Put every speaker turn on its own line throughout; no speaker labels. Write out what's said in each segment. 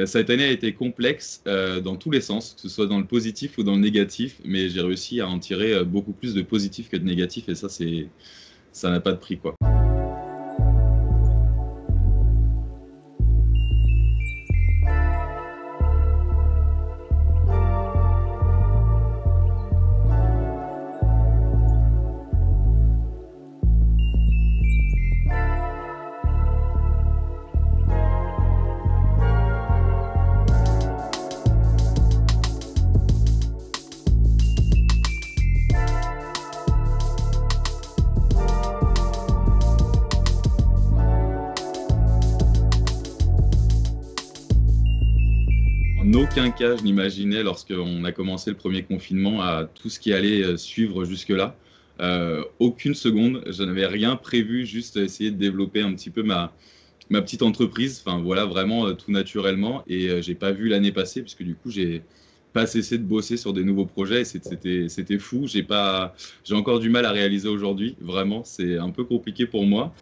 Cette année a été complexe dans tous les sens, que ce soit dans le positif ou dans le négatif, mais j'ai réussi à en tirer beaucoup plus de positif que de négatif, et ça n'a pas de prix, quoi. En aucun cas, je n'imaginais, lorsqu'on a commencé le premier confinement, à tout ce qui allait suivre jusque-là. Aucune seconde, je n'avais rien prévu, juste essayer de développer un petit peu ma petite entreprise. Enfin voilà, vraiment tout naturellement. Et j'ai pas vu l'année passer, puisque du coup, j'ai pas cessé de bosser sur des nouveaux projets. Et c'était fou. J'ai encore du mal à réaliser aujourd'hui. Vraiment, c'est un peu compliqué pour moi.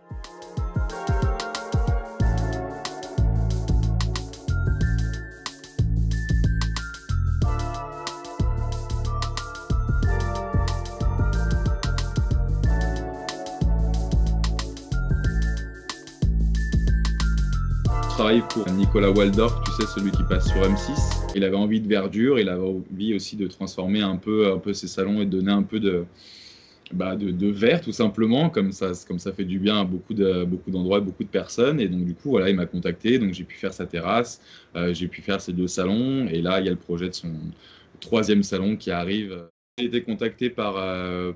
Je travaille pour Nicolas Waldorf, tu sais, celui qui passe sur M6. Il avait envie de verdure, il avait envie aussi de transformer un peu ses salons et de donner un peu de vert, tout simplement, comme ça fait du bien à beaucoup d'endroits, beaucoup de personnes. Et donc, du coup, voilà, il m'a contacté, donc j'ai pu faire sa terrasse, j'ai pu faire ses 2 salons, et là, il y a le projet de son troisième salon qui arrive. J'ai été contacté par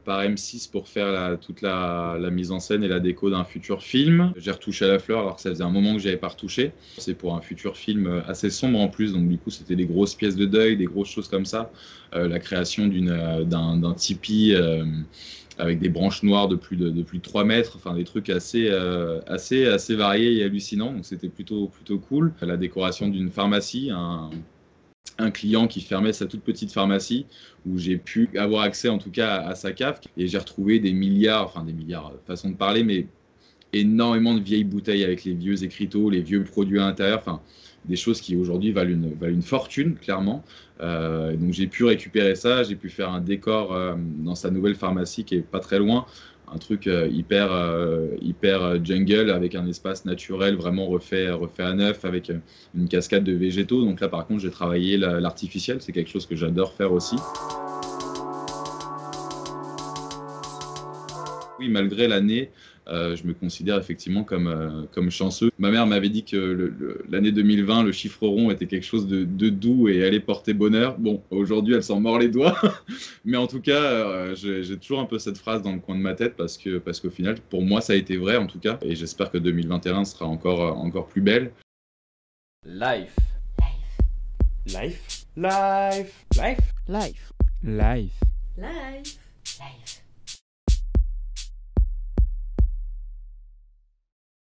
M6 pour faire toute la mise en scène et la déco d'un futur film. J'ai retouché à la fleur alors que ça faisait un moment que je n'avais pas retouché. C'est pour un futur film assez sombre en plus, donc du coup c'était des grosses pièces de deuil, des grosses choses comme ça. La création d'un tipi avec des branches noires de plus de 3 mètres, enfin des trucs assez variés et hallucinants, donc c'était plutôt cool. La décoration d'une pharmacie, un client qui fermait sa toute petite pharmacie, où j'ai pu avoir accès en tout cas à sa cave, et j'ai retrouvé des milliards, façon de parler, mais énormément de vieilles bouteilles avec les vieux écriteaux, les vieux produits à l'intérieur, enfin des choses qui aujourd'hui valent une fortune, clairement. Donc j'ai pu récupérer ça, j'ai pu faire un décor dans sa nouvelle pharmacie qui est pas très loin, un truc hyper jungle, avec un espace naturel vraiment refait à neuf, avec une cascade de végétaux. Donc là par contre j'ai travaillé l'artificiel, c'est quelque chose que j'adore faire aussi. Oui, malgré l'année, je me considère effectivement comme chanceux. Ma mère m'avait dit que l'année 2020, le chiffre rond était quelque chose de doux et allait porter bonheur. Bon, aujourd'hui, elle s'en mord les doigts. Mais en tout cas, j'ai toujours un peu cette phrase dans le coin de ma tête, parce qu'au final, pour moi, ça a été vrai en tout cas. Et j'espère que 2021 sera encore plus belle.
Life.
Life. Life. Life.
Life.
Life.
Life. Life.